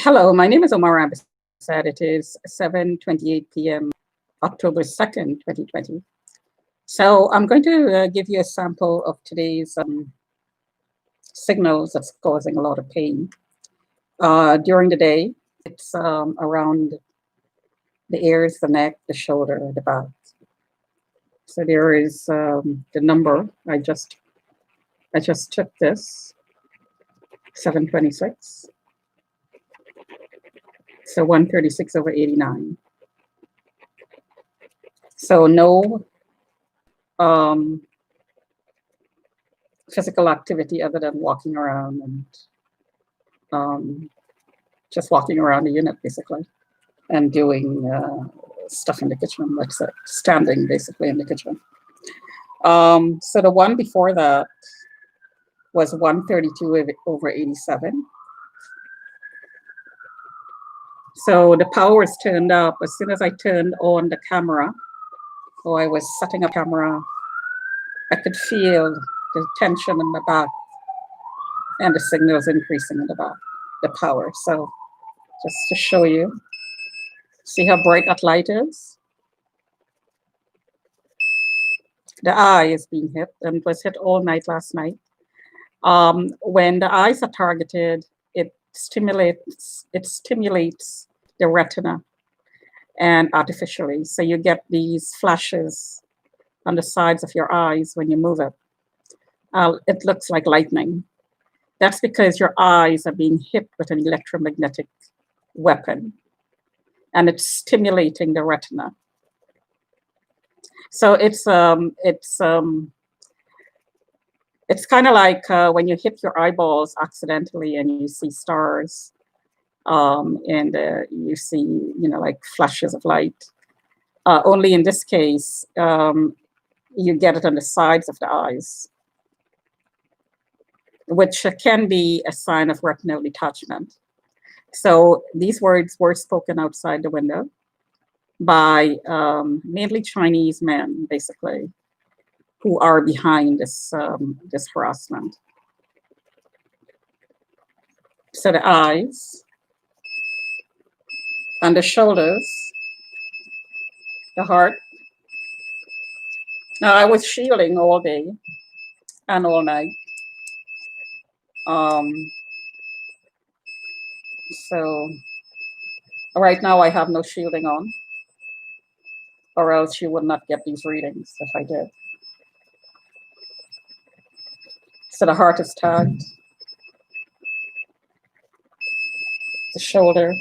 Hello, my name is Omar Abisad. It is 7:28 p.m., October 2nd, 2020. So I'm going to give you a sample of today's signals that's causing a lot of pain. During the day, it's around the ears, the neck, the shoulder, the back. So there is the number. I just took this, 726. So 136/89. So no um, physical activity other than walking around and um, just walking around the unit basically and doing stuff in the kitchen, like so, standing basically in the kitchen. So the one before that was 132/87. So the power was turned up as soon as I turned on the camera, or I was setting up camera. I could feel the tension in the back and the signals increasing in the back, the power. So just to show you, see how bright that light is? The eye is being hit and was hit all night last night. When the eyes are targeted, it stimulates the retina and artificially. So you get these flashes on the sides of your eyes when you move it. It looks like lightning. That's because your eyes are being hit with an electromagnetic weapon and it's stimulating the retina. So it's kind of like when you hit your eyeballs accidentally and you see stars, and you see, like flashes of light. Only in this case, you get it on the sides of the eyes, which can be a sign of retinal detachment. So these words were spoken outside the window by mainly Chinese men, basically, who are behind this harassment. So the eyes and the shoulders, the heart. Now I was shielding all day and all night. So right now I have no shielding on, or else you would not get these readings if I did. So the heart is tagged, the shoulder,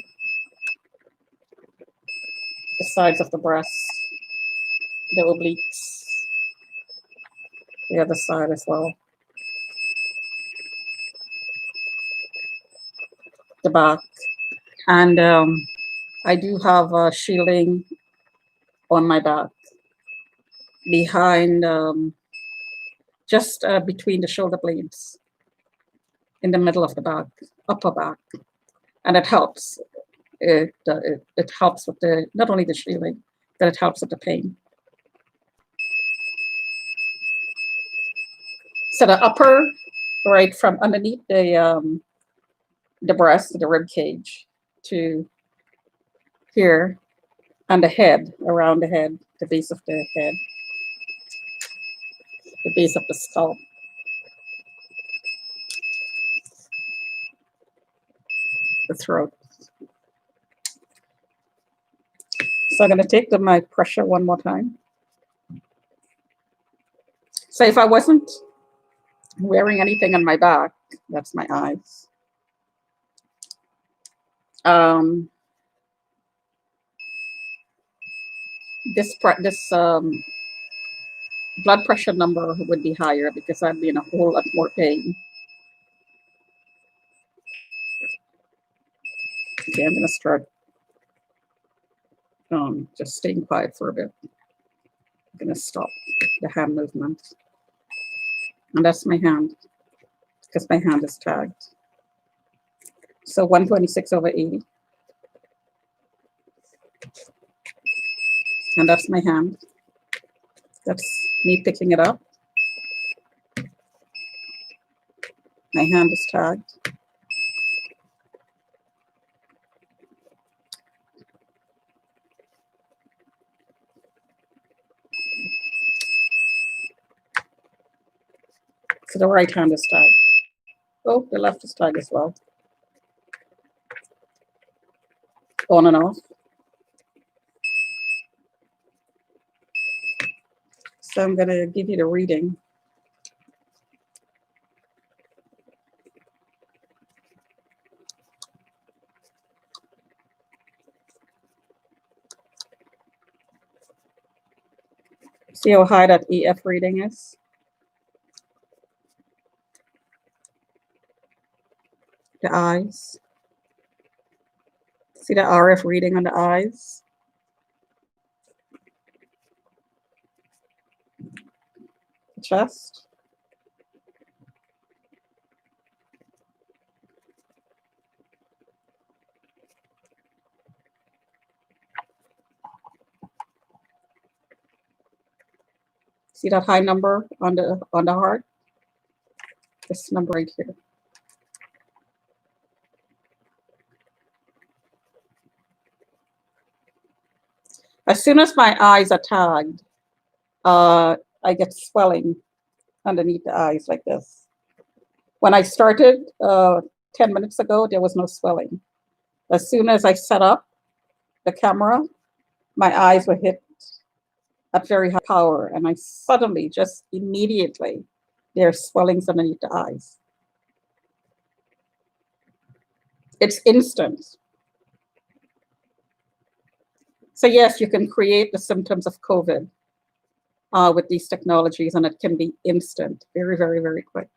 the sides of the breast, the obliques, the other side as well, the back. And I do have shielding on my back, behind, just between the shoulder blades, in the middle of the back, upper back. And it helps. It helps with not only the shielding, but it helps with the pain. So the upper, right from underneath the breast, the rib cage, to here, and the head, around the head, the base of the head, the base of the skull. The throat. So I'm going to take my pressure one more time. So if I wasn't wearing anything on my back, that's my eyes. This blood pressure number would be higher because I'd be in a whole lot more pain. Okay, I'm going to start just staying quiet for a bit. I'm going to stop the hand movement. And that's my hand, because my hand is tagged. So 126/80. And that's my hand. That's me picking it up. My hand is tagged. So the right hand is tagged. Oh, the left is tagged as well. On and off. So I'm going to give you the reading. See how high that EF reading is? The eyes. See the RF reading on the eyes? The chest. See that high number on the heart? This number right here. As soon as my eyes are tagged, I get swelling underneath the eyes like this. When I started 10 minutes ago, there was no swelling. As soon as I set up the camera, my eyes were hit at very high power, and I suddenly, just immediately, there's swellings underneath the eyes. It's instant. So yes, you can create the symptoms of COVID with these technologies, and it can be instant, very, very, very quick.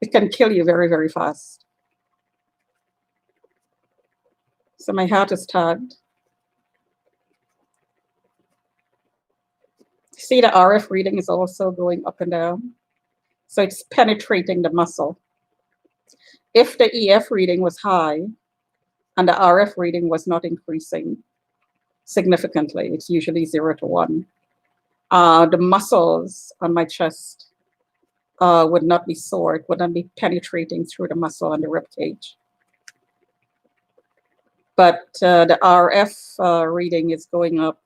It can kill you very, very fast. So my hat is tagged. See, the RF reading is also going up and down. So it's penetrating the muscle. If the EF reading was high and the RF reading was not increasing significantly, it's usually 0 to 1, the muscles on my chest would not be sore. It would not be penetrating through the muscle on the rib cage. But the RF reading is going up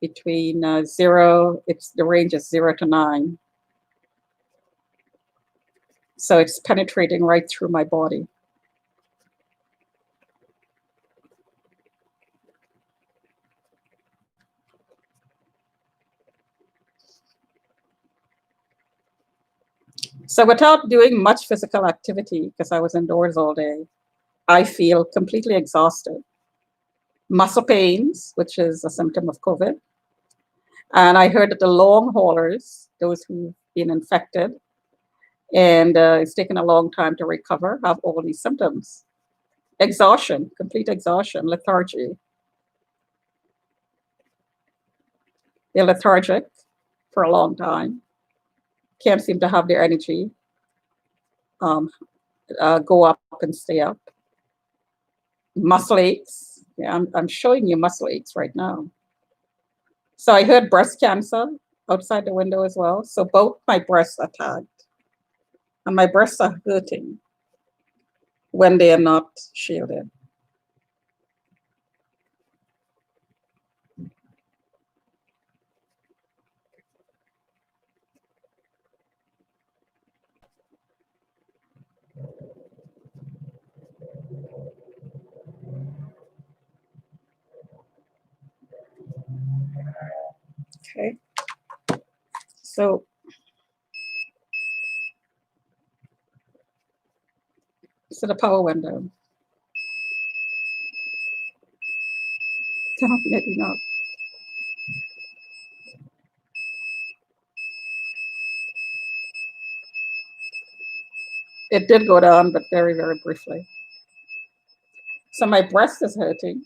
between 0, the range is 0 to 9. So it's penetrating right through my body. So without doing much physical activity, because I was indoors all day, I feel completely exhausted. Muscle pains, which is a symptom of COVID. And I heard that the long haulers, those who've been infected, and it's taken a long time to recover, have all these symptoms. Exhaustion, complete exhaustion, lethargy. They're lethargic for a long time, can't seem to have their energy go up and stay up. Muscle aches. Yeah, I'm showing you muscle aches right now. So I heard breast cancer outside the window as well. So both my breasts are tagged, and my breasts are hurting when they are not shielded. Okay. So the power went down. No, maybe not. It did go down, but very, very briefly. So my breast is hurting.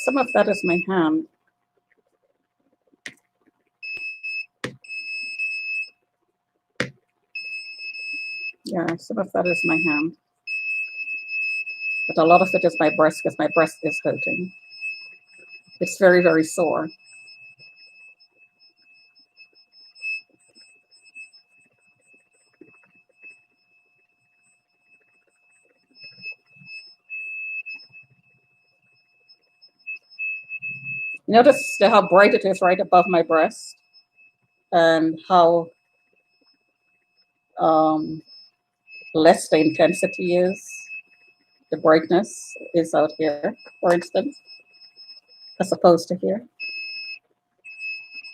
Some of that is my hand. Yeah, some of that is my hand. But a lot of it is my breast, because my breast is hurting. It's very, very sore. Notice how bright it is right above my breast and how less the intensity is, the brightness is out here, for instance, as opposed to here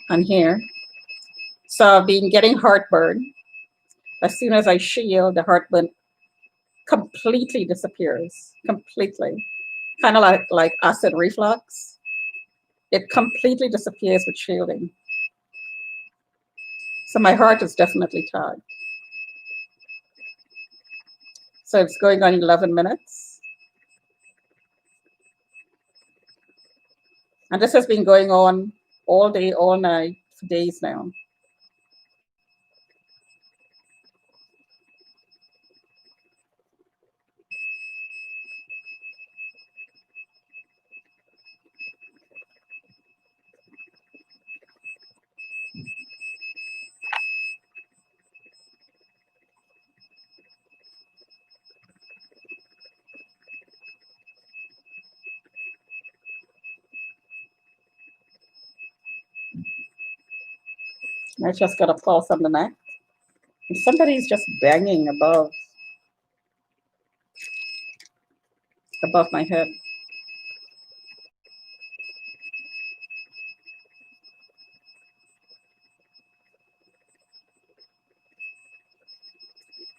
and here. So I've been getting heartburn. As soon as I shield, the heartburn completely disappears, completely. Kind of like acid reflux. It completely disappears with shielding. So my heart is definitely tagged. So it's going on 11 minutes. And this has been going on all day, all night, for days now. I just got a pulse on the neck. And somebody's just banging above my head.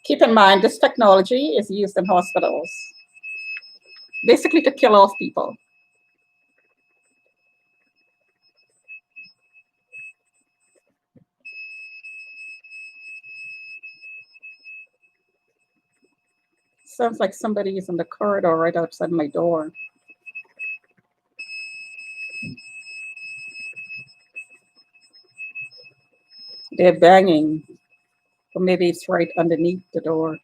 Keep in mind, this technology is used in hospitals, basically to kill off people. Sounds like somebody is in the corridor right outside my door. They're banging, or maybe it's right underneath the door.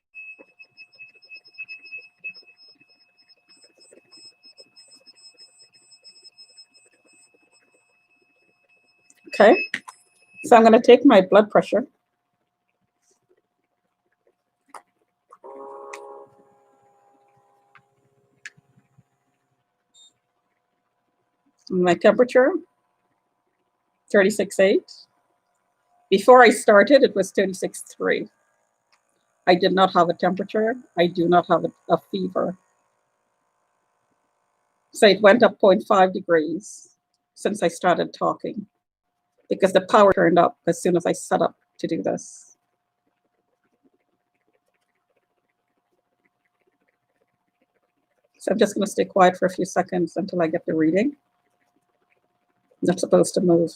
Okay, so I'm going to take my blood pressure. My temperature, 36.8. Before I started, it was 36.3. I did not have a temperature. I do not have a fever. So it went up 0.5 degrees since I started talking because the power turned up as soon as I set up to do this. So I'm just going to stay quiet for a few seconds until I get the reading. I'm not supposed to move.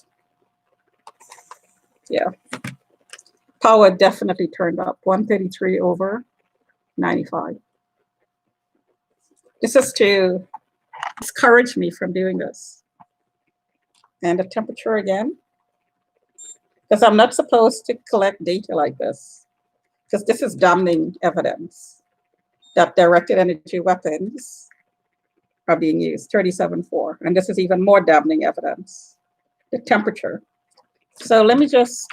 Yeah. Power definitely turned up, 133 over 95. This is to discourage me from doing this. And the temperature again, because I'm not supposed to collect data like this, because this is damning evidence that directed energy weapons are being used, 37.4. And this is even more damning evidence, the temperature. So let me just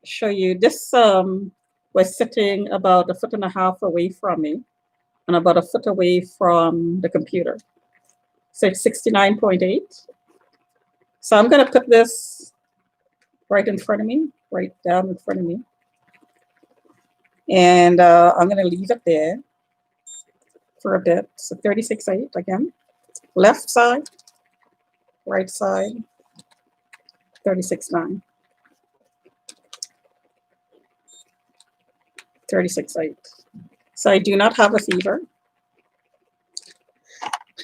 show you. This was sitting about 1.5 feet away from me and about 1 foot away from the computer. So it's 69.8. So I'm going to put this right in front of me, right down in front of me. And I'm going to leave it there for a bit. So 36.8 again. Left side, right side, 36.9. 36.8. So I do not have a fever.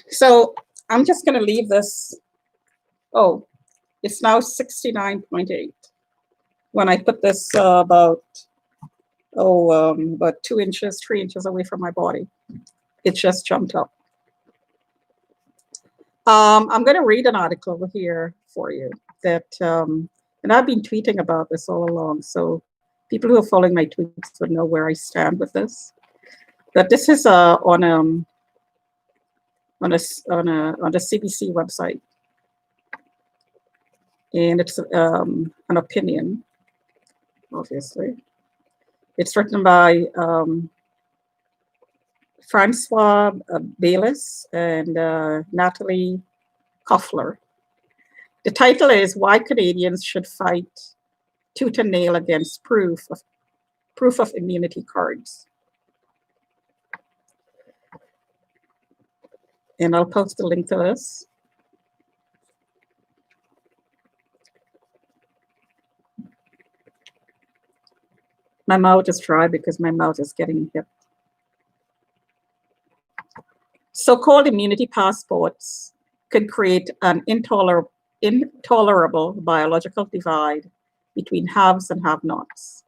So I'm just going to leave this. Oh, it's now 69.8. When I put this about 2 inches, 3 inches away from my body, it just jumped up. I'm going to read an article here for you that, and I've been tweeting about this all along, so people who are following my tweets would know where I stand with this. But this is on the CBC website, and it's an opinion. Obviously, it's written by Francois Baylis and Natalie Koffler. The title is Why Canadians Should Fight Tooth and Nail Against Proof of Immunity Cards. And I'll post the link to this. My mouth is dry because my mouth is getting hit. So-called immunity passports could create an intolerable biological divide between haves and have-nots.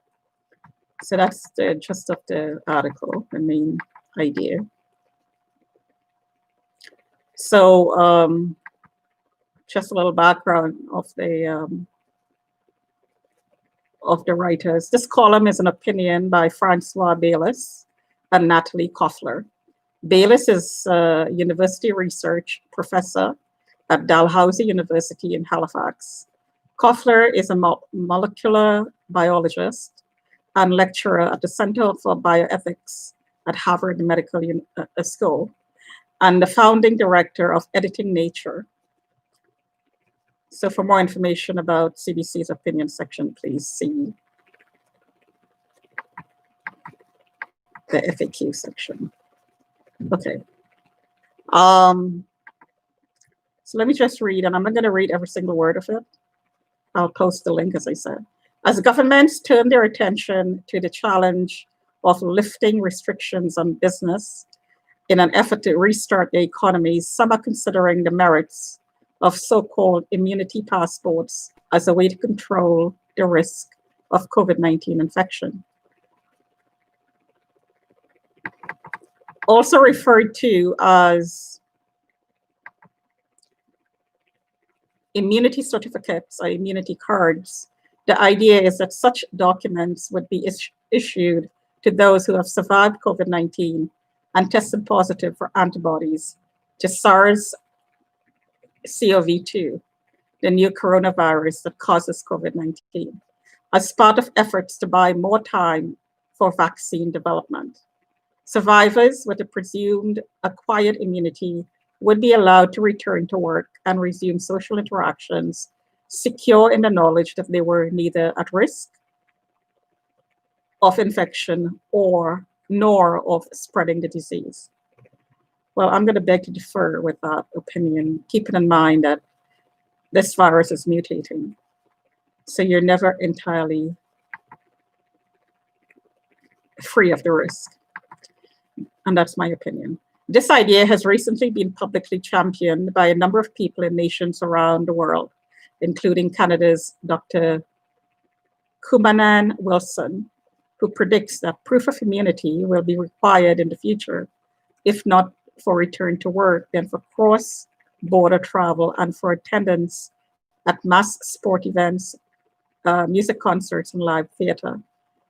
So that's the gist of the article, the main idea. So just a little background of the writers. This column is an opinion by Francois Baylis and Natalie Koffler. Baylis is a university research professor at Dalhousie University in Halifax. Koffler is a molecular biologist and lecturer at the Center for Bioethics at Harvard Medical School and the founding director of Editing Nature. So for more information about CBC's opinion section, please see the FAQ section. Okay. So let me just read, and I'm not going to read every single word of it. I'll post the link, as I said. As governments turn their attention to the challenge of lifting restrictions on business in an effort to restart the economies, some are considering the merits of so-called immunity passports as a way to control the risk of COVID-19 infection. Also referred to as immunity certificates or immunity cards, the idea is that such documents would be issued to those who have survived COVID-19 and tested positive for antibodies to SARS-CoV-2, the new coronavirus that causes COVID-19, as part of efforts to buy more time for vaccine development. Survivors with a presumed acquired immunity would be allowed to return to work and resume social interactions, secure in the knowledge that they were neither at risk of infection nor of spreading the disease. Well, I'm going to beg to differ with that opinion, keeping in mind that this virus is mutating. So you're never entirely free of the risk. And that's my opinion. This idea has recently been publicly championed by a number of people in nations around the world, including Canada's Dr. Kumanan Wilson, who predicts that proof of immunity will be required in the future, if not for return to work, then for cross-border travel and for attendance at mass sport events, music concerts, and live theater.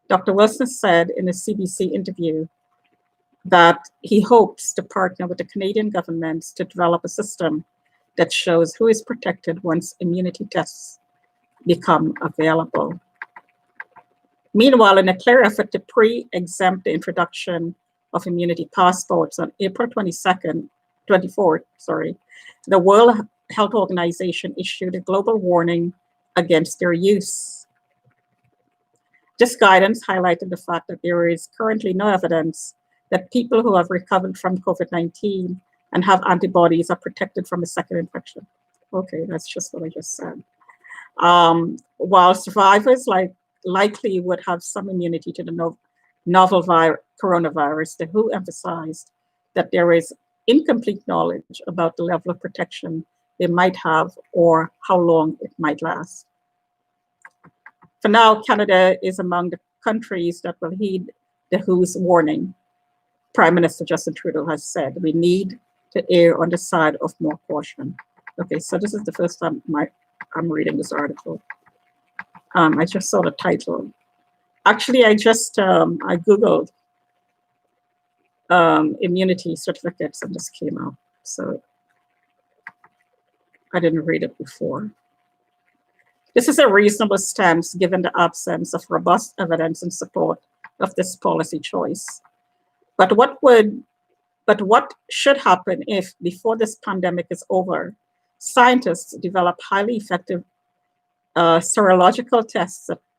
Dr. Wilson said in a CBC interview that he hopes to partner with the Canadian government to develop a system that shows who is protected once immunity tests become available. Meanwhile, in a clear effort to pre-exempt the introduction of immunity passports on April 24th, the World Health Organization issued a global warning against their use. This guidance highlighted the fact that there is currently no evidence that people who have recovered from COVID-19 and have antibodies are protected from a second infection. Okay, that's just what I just said. While survivors likely would have some immunity to the novel coronavirus, the WHO emphasized that there is incomplete knowledge about the level of protection they might have or how long it might last. For now, Canada is among the countries that will heed the WHO's warning. Prime Minister Justin Trudeau has said we need to err on the side of more caution. Okay, so this is the first time I'm reading this article. I just saw the title. Actually, I Googled immunity certificates and this came out. So I didn't read it before. This is a reasonable stance given the absence of robust evidence in support of this policy choice. But what should happen if, before this pandemic is over, scientists developed highly effective serological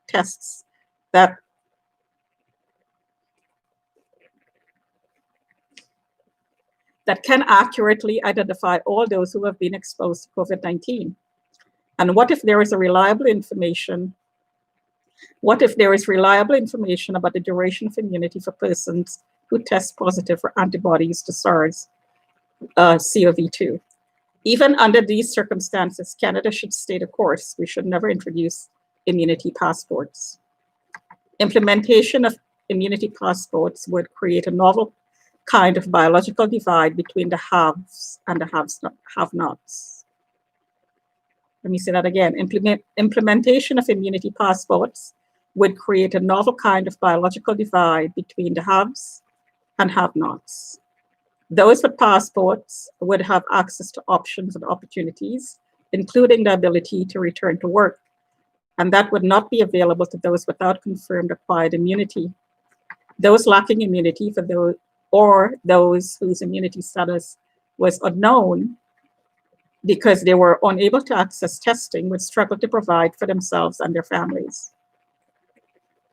tests that can accurately identify all those who have been exposed to COVID-19. And what if there is reliable information about the duration of immunity for persons who test positive for antibodies to SARS-CoV-2? Even under these circumstances, Canada should stay the course. We should never introduce immunity passports. Implementation of immunity passports would create a novel kind of biological divide between the haves and the have-nots. Let me say that again. Implementation of immunity passports would create a novel kind of biological divide between the haves and have-nots. Those with passports would have access to options and opportunities, including the ability to return to work, and that would not be available to those without confirmed acquired immunity. Those lacking immunity those whose immunity status was unknown because they were unable to access testing would struggle to provide for themselves and their families.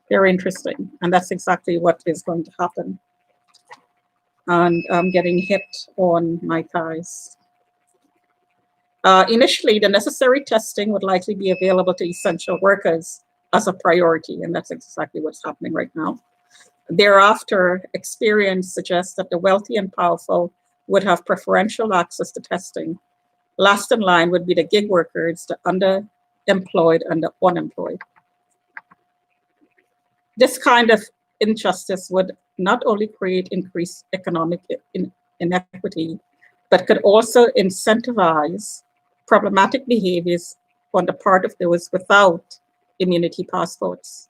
Very interesting, and that's exactly what is going to happen. And I'm getting hit on my thighs. Initially, the necessary testing would likely be available to essential workers as a priority, and that's exactly what's happening right now. Thereafter, experience suggests that the wealthy and powerful would have preferential access to testing. Last in line would be the gig workers, the underemployed, and the unemployed. This kind of injustice would not only create increased economic inequity, but could also incentivize problematic behaviors on the part of those without immunity passports.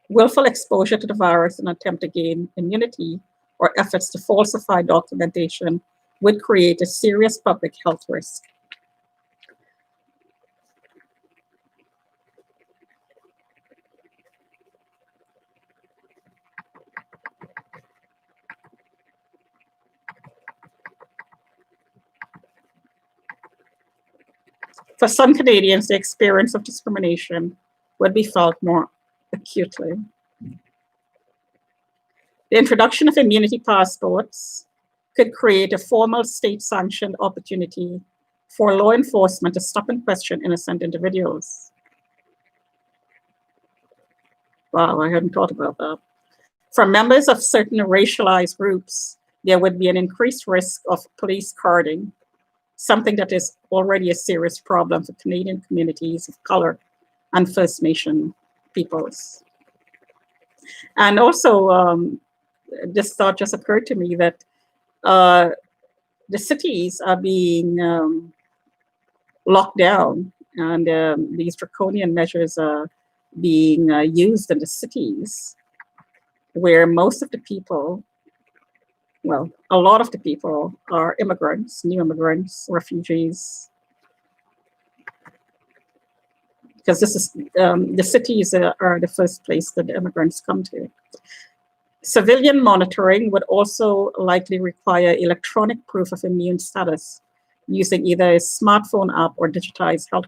Willful exposure to the virus and attempt to gain immunity or efforts to falsify documentation would create a serious public health risk. For some Canadians, the experience of discrimination would be felt more acutely. The introduction of immunity passports could create a formal state-sanctioned opportunity for law enforcement to stop and question innocent individuals. Wow, I hadn't thought about that. For members of certain racialized groups, there would be an increased risk of police carding, something that is already a serious problem for Canadian communities of color and First Nation peoples. And also, this thought just occurred to me that the cities are being locked down, and these draconian measures are being used in the cities where most of the people, well, a lot of the people are immigrants, new immigrants, refugees, because this is the cities are the first place that the immigrants come to. Civilian monitoring would also likely require electronic proof of immune status using either a smartphone app or digitized health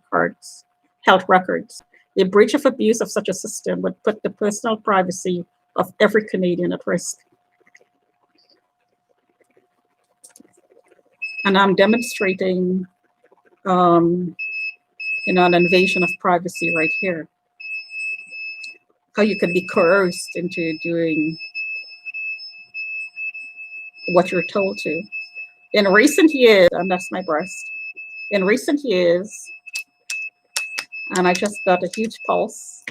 records. A breach of abuse of such a system would put the personal privacy of every Canadian at risk. And I'm demonstrating an invasion of privacy right here. How you can be coerced into doing what you're told to. In recent years, and that's my breast, in recent years, and I just got a huge pulse.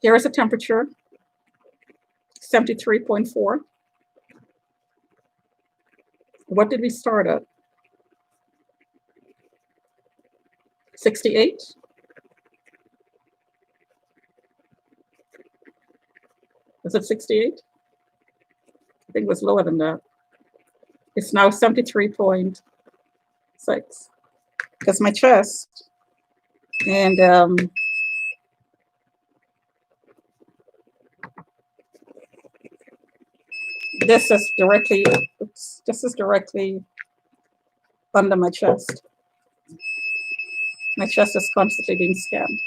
Here is a temperature, 73.4. What did we start at? 68? Was it 68? I think it was lower than that. It's now 73.6. That's my chest. And this is directly under my chest. My chest is constantly being scanned.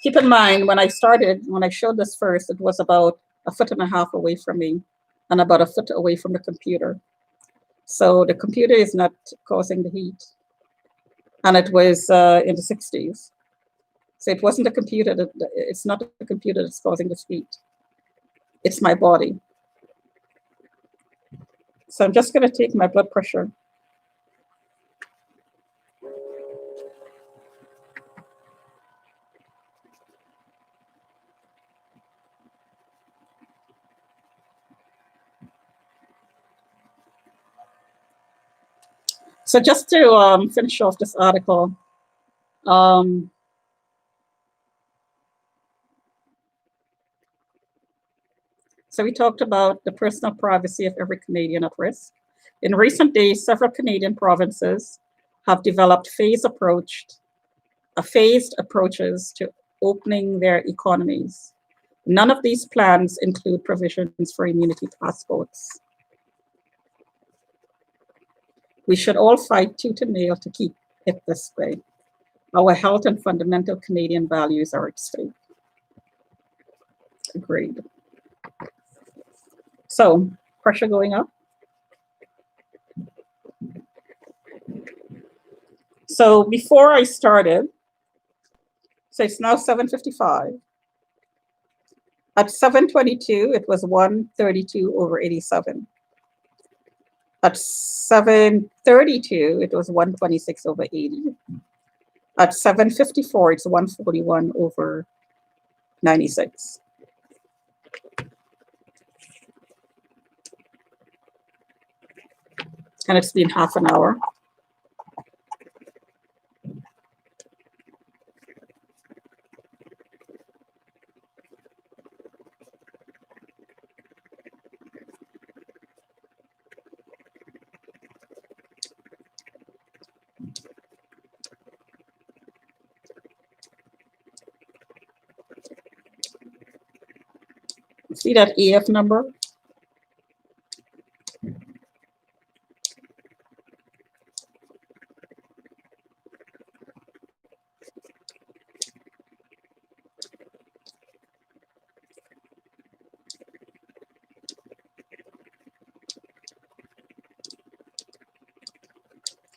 Keep in mind, when I showed this first, it was about 1.5 feet away from me and about 1 foot away from the computer. So the computer is not causing the heat. And it was in the 60s. So it wasn't the computer, it's not the computer that's causing this heat. It's my body. So I'm just going to take my blood pressure. So just to finish off this article, so we talked about the personal privacy of every Canadian at risk. In recent days, several Canadian provinces have developed phased approaches to opening their economies. None of these plans include provisions for immunity passports. We should all fight tooth and nail to keep it this way. Our health and fundamental Canadian values are at stake. Agreed. So, pressure going up. So before I started, so it's now 7:55. At 7:22, it was 132/87. At 7:32, it was 126/80. At 7:54, it's 141/96. And it's been half an hour. See that EF number?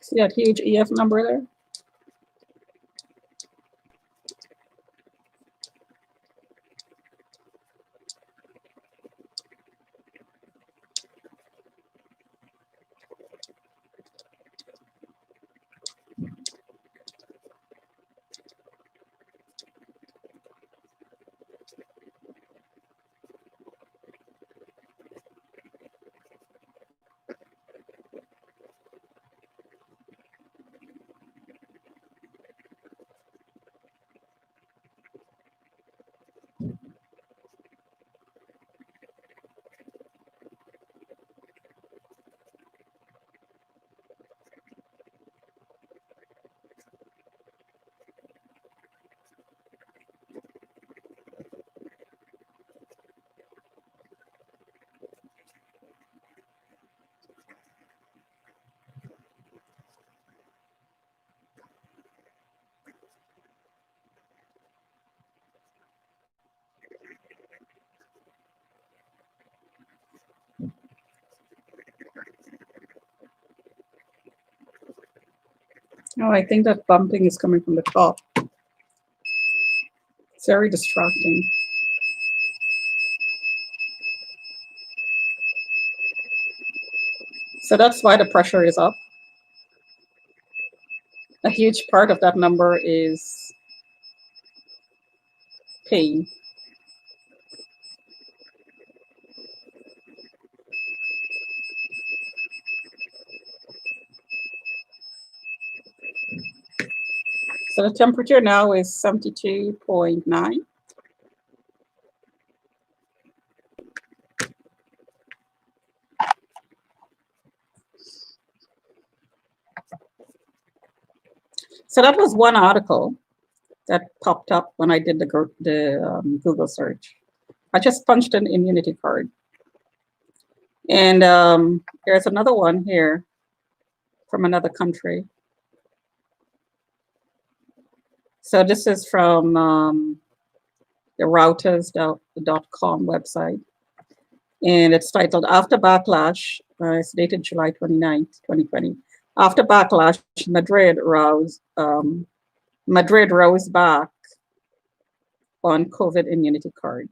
See that huge EF number there? Oh, I think that bumping is coming from the top. It's very distracting. So that's why the pressure is up. A huge part of that number is pain. So the temperature now is 72.9. So that was one article that popped up when I did the Google search. I just punched in immunity card. And there's another one here from another country. So this is from the routers.com website. And it's titled After Backlash. It's dated July 29th, 2020. After backlash, Madrid rose back on COVID immunity card.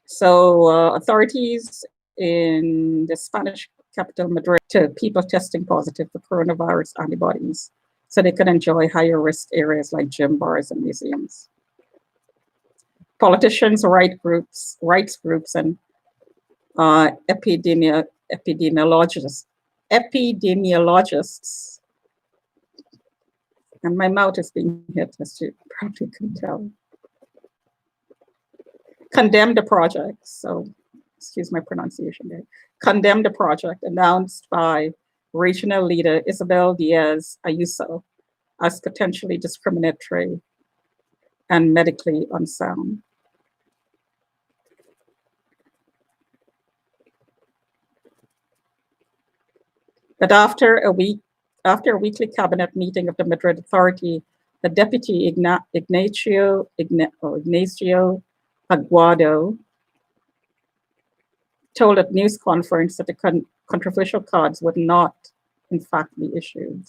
So authorities in the Spanish capital, Madrid, to people testing positive for coronavirus antibodies so they could enjoy higher risk areas like gym, bars, and museums. Politicians, rights groups, and epidemiologists, and my mouth is being hit, as you probably can tell, condemned the project. So, excuse my pronunciation there. Condemned the project announced by regional leader Isabel Diaz Ayuso as potentially discriminatory and medically unsound. But after a weekly cabinet meeting of the Madrid Authority, the deputy Ignacio Aguado told at news conference that the controversial cards would not, in fact, be issued.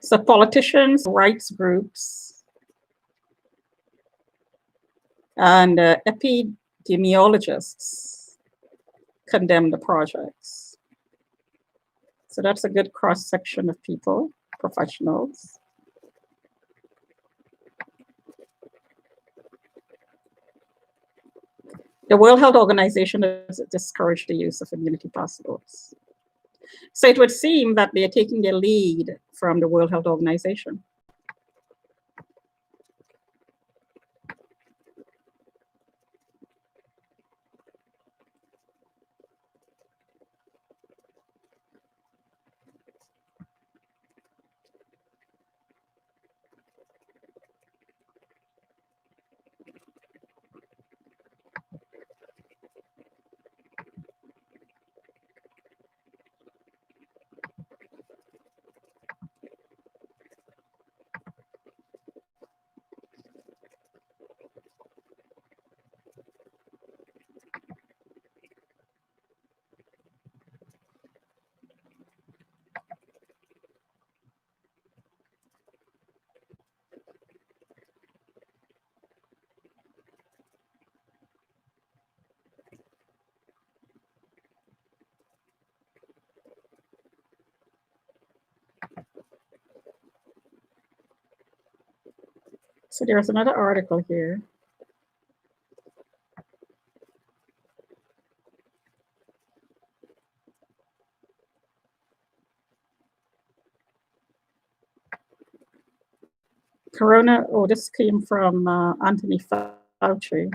So politicians, rights groups, and epidemiologists condemn the projects. So that's a good cross-section of people, professionals. The World Health Organization has discouraged the use of immunity passports. So it would seem that they are taking their lead from the World Health Organization. So there's another article here. This came from Anthony Fauci.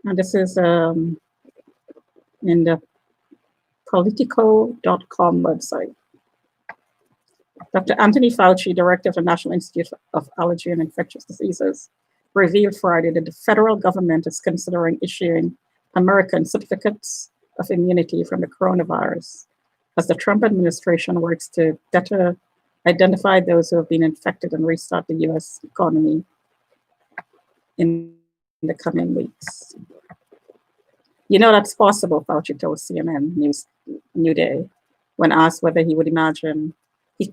And this is in the politico.com website. Dr. Anthony Fauci, director of the National Institute of Allergy and Infectious Diseases, revealed Friday that the federal government is considering issuing American certificates of immunity from the coronavirus as the Trump administration works to better identify those who have been infected and restart the US economy in the coming weeks. You know that's possible, Fauci told CNN New Day, when asked whether he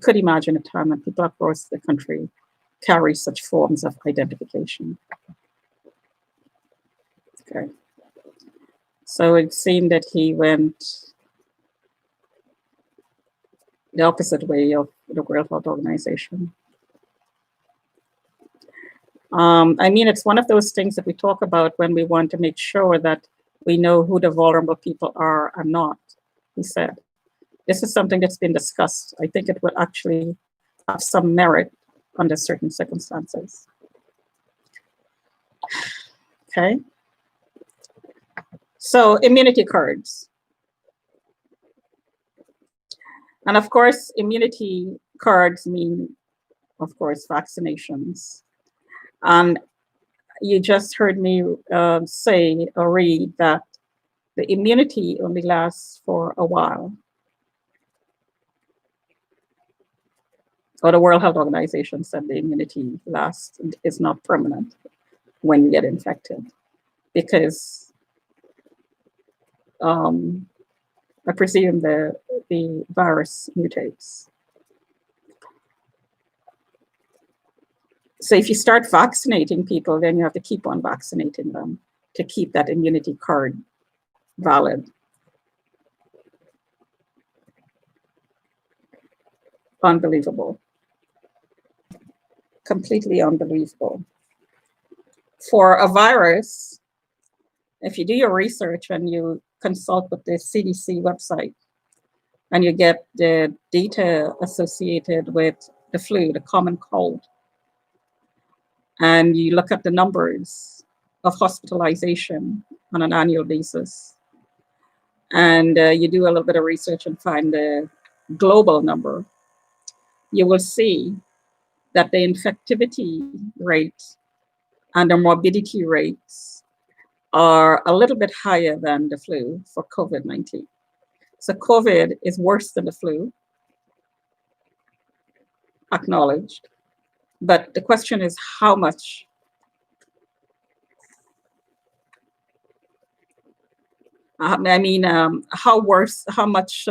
could imagine a time when people across the country carry such forms of identification. Okay. So it seemed that he went the opposite way of the World Health Organization. I mean, it's one of those things that we talk about when we want to make sure that we know who the vulnerable people are and not, he said. This is something that's been discussed. I think it will actually have some merit under certain circumstances. Okay. So immunity cards. And of course, immunity cards mean, of course, vaccinations. And you just heard me say or read that the immunity only lasts for a while. Or the World Health Organization said the immunity lasts, is not permanent when you get infected, because I presume the virus mutates. So if you start vaccinating people, then you have to keep on vaccinating them to keep that immunity card valid. Unbelievable. Completely unbelievable. For a virus, if you do your research and you consult with the CDC website and you get the data associated with the flu, the common cold, and you look at the numbers of hospitalization on an annual basis, and you do a little bit of research and find the global number, you will see that the infectivity rate and the morbidity rates are a little bit higher than the flu for COVID-19. So COVID is worse than the flu, acknowledged. But the question is how much. How much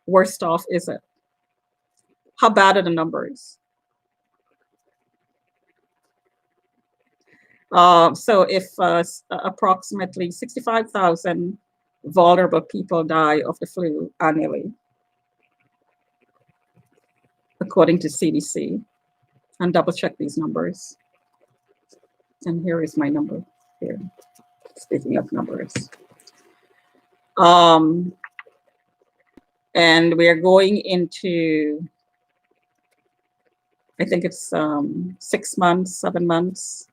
worse off is it? How bad are the numbers? So if approximately 65,000 vulnerable people die of the flu annually, according to CDC, and double check these numbers. And here is my number here, speaking of numbers. And we are going into, I think it's 6 months, 7 months.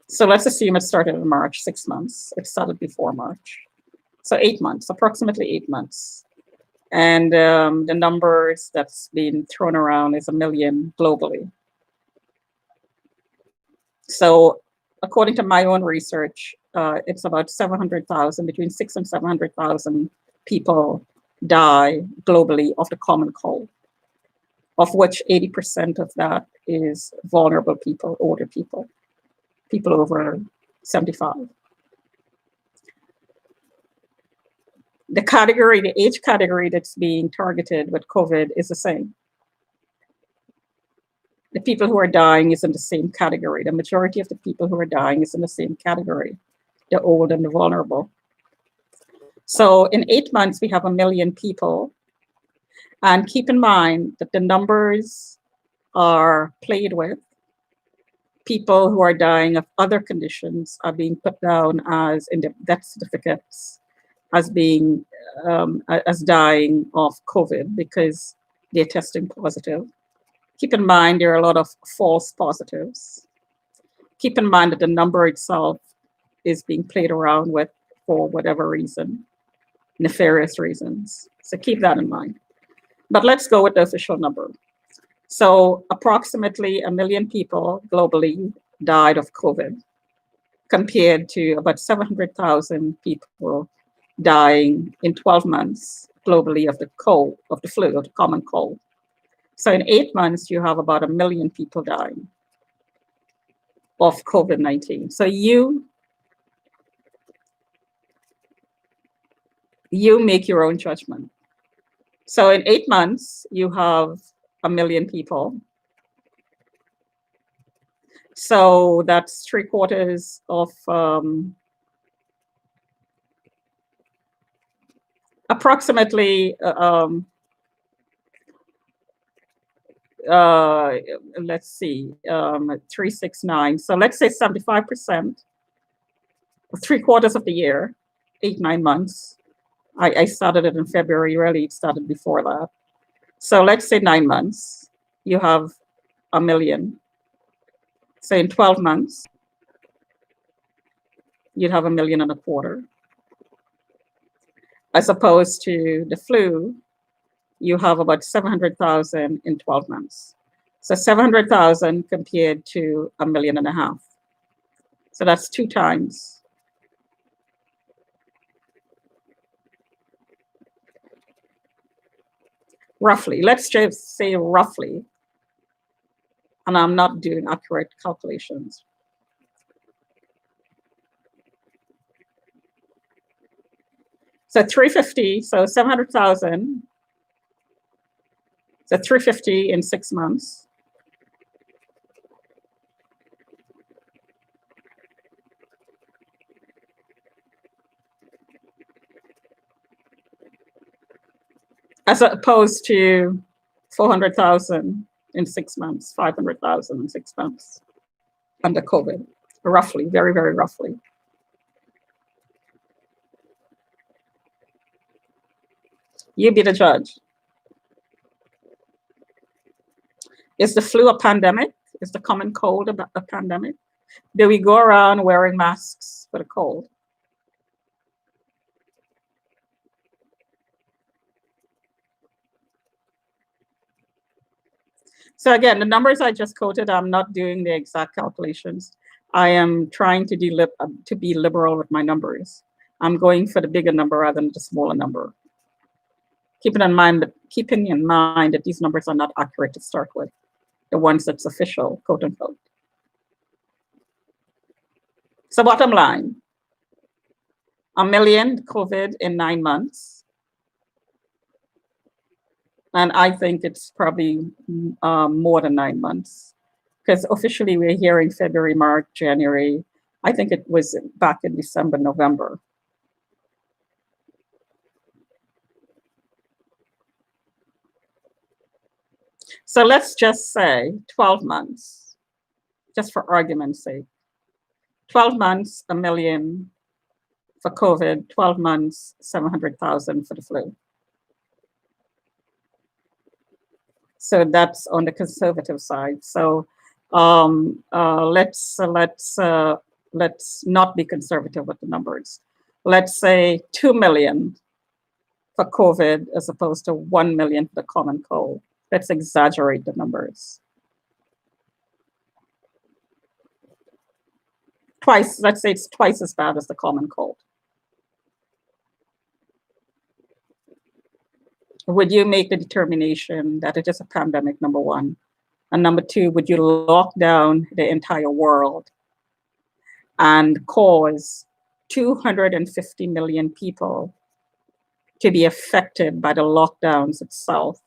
So let's assume it started in March, 6 months. It started before March. So 8 months, approximately 8 months. And the numbers that's been thrown around is 1 million globally. So according to my own research, it's about 700,000, between 600,000 and 700,000 people die globally of the common cold, of which 80% of that is vulnerable people, older people, people over 75. The category, the age category that's being targeted with COVID is the same. The people who are dying is in the same category. The majority of the people who are dying is in the same category, the old and the vulnerable. So in 8 months, we have 1 million people. And keep in mind that the numbers are played with. People who are dying of other conditions are being put down as in the death certificates as being as dying of COVID because they're testing positive. Keep in mind there are a lot of false positives. Keep in mind that the number itself is being played around with for whatever reason, nefarious reasons. So keep that in mind. But let's go with the official number. So approximately 1 million people globally died of COVID, compared to about 700,000 people dying in 12 months globally of the cold, of the flu, of the common cold. So in 8 months, you have about 1 million people dying of COVID-19. So you make your own judgment. So in 8 months, you have 1 million people. So that's 3/4 of approximately, let's see, 369. So let's say 75%, 3/4 of the year, 8, 9 months. I started it in February, really it started before that. So let's say 9 months, you have 1 million. So in 12 months, you'd have 1.25 million. As opposed to the flu, you have about 700,000 in 12 months. So 700,000 compared to 1.5 million. So that's 2 times. Roughly, let's just say roughly, and I'm not doing accurate calculations. So 350, so 700,000, so 350 in 6 months. As opposed to 400,000 in 6 months, 500,000 in 6 months under COVID, roughly, very, very roughly. You be the judge. Is the flu a pandemic? Is the common cold a pandemic? Do we go around wearing masks for the cold? So again, the numbers I just quoted, I'm not doing the exact calculations. I am trying to be liberal with my numbers. I'm going for the bigger number rather than the smaller number. Keeping in mind that these numbers are not accurate to start with, the ones that's official, quote unquote. So bottom line, 1 million COVID in 9 months. And I think it's probably more than 9 months, because officially we're hearing February, March, January. I think it was back in December, November. So let's just say 12 months, just for argument's sake. 12 months, 1 million for COVID, 12 months, 700,000 for the flu. So that's on the conservative side. So let's not be conservative with the numbers. Let's say 2 million for COVID as opposed to 1 million for the common cold. Let's exaggerate the numbers. Twice, let's say it's twice as bad as the common cold. Would you make the determination that it is a pandemic, number one? And number two, would you lock down the entire world and cause 250 million people to be affected by the lockdowns itself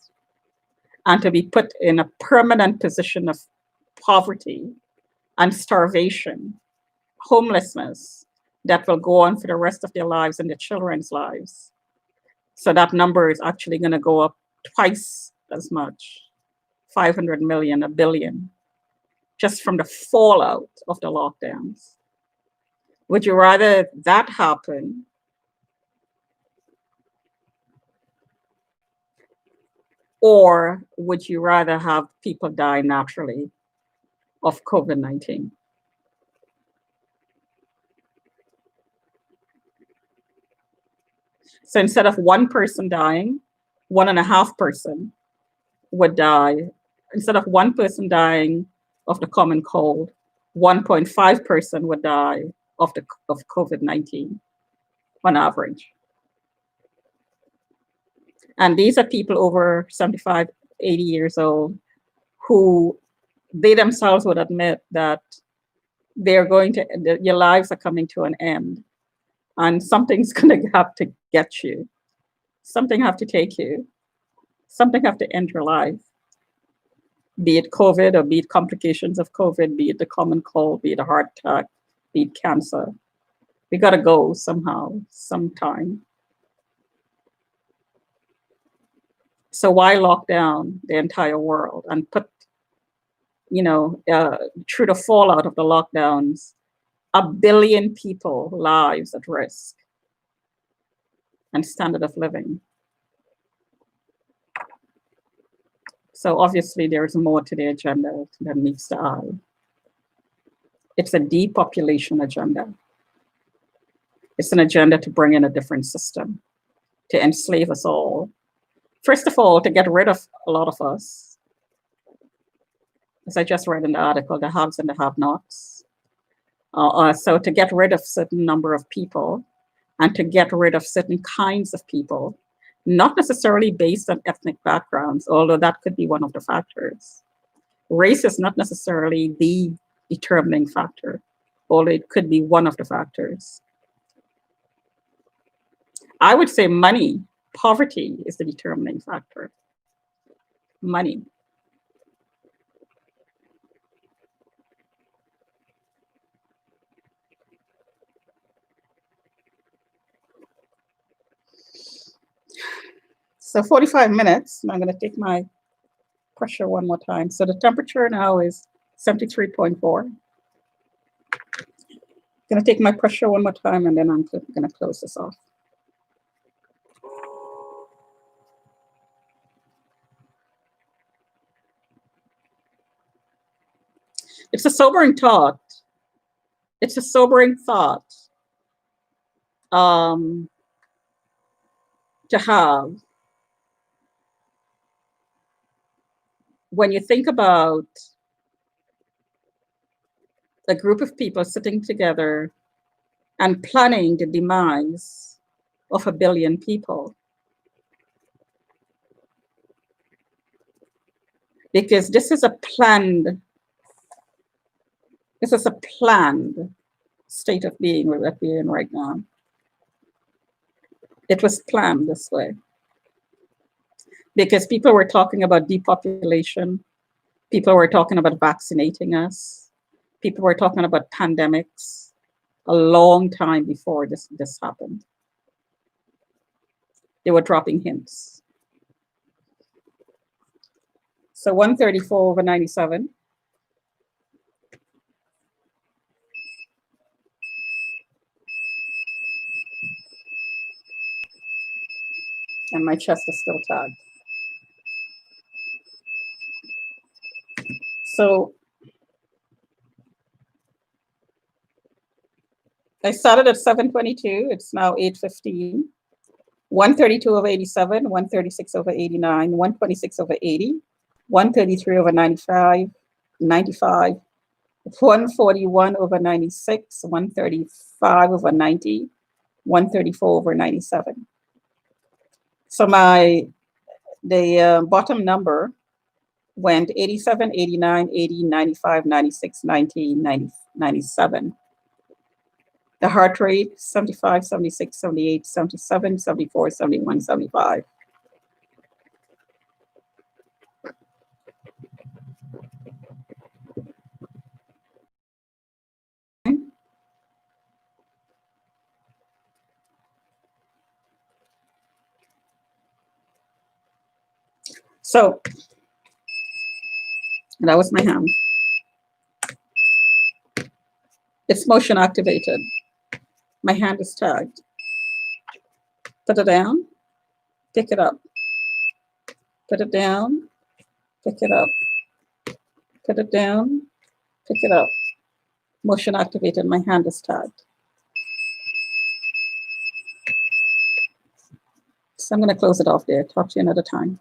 and to be put in a permanent position of poverty and starvation, homelessness that will go on for the rest of their lives and their children's lives? So that number is actually going to go up twice as much, 500 million, 1 billion, just from the fallout of the lockdowns. Would you rather that happen or would you rather have people die naturally of COVID-19? So instead of 1 person dying, 1.5 person would die. Instead of 1 person dying of the common cold, 1.5 person would die of COVID-19 on average. And these are people over 75, 80 years old who they themselves would admit that your lives are coming to an end and something's going to have to get you. Something have to take you. Something have to end your life. Be it COVID or be it complications of COVID, be it the common cold, be it a heart attack, be it cancer. We got to go somehow, sometime. So why lock down the entire world and put, through the fallout of the lockdowns, 1 billion people lives at risk and standard of living? So obviously there's more to the agenda than meets the eye. It's a depopulation agenda. It's an agenda to bring in a different system, to enslave us all. First of all, to get rid of a lot of us, as I just read in the article, the haves and the have-nots. So to get rid of certain number of people and to get rid of certain kinds of people, not necessarily based on ethnic backgrounds, although that could be one of the factors. Race is not necessarily the determining factor, although it could be one of the factors. I would say money, poverty is the determining factor. Money. So 45 minutes, I'm going to take my pressure one more time. So the temperature now is 73.4. I'm going to take my pressure one more time, and then I'm going to close this off. It's a sobering thought. It's a sobering thought to have when you think about a group of people sitting together and planning the demise of 1 billion people. Because this is a planned state of being that we're in right now. It was planned this way. Because people were talking about depopulation. People were talking about vaccinating us. People were talking about pandemics a long time before this happened. They were dropping hints. So 134/97. And my chest is still tagged. So I started at 7:22. It's now 8:15. 132/87, 136/89, 126/80, 133/95, 95, 141/96, 135/90, 134/97. So the bottom number went 87, 89, 80, 95, 96, 90, 90, 97. The heart rate, 75, 76, 78, 77, 74, 71, 75. So that was my hand. It's motion activated. My hand is tagged. Put it down, pick it up. Put it down, pick it up. Put it down, pick it up. Motion activated, my hand is tagged. So I'm going to close it off there. Talk to you another time.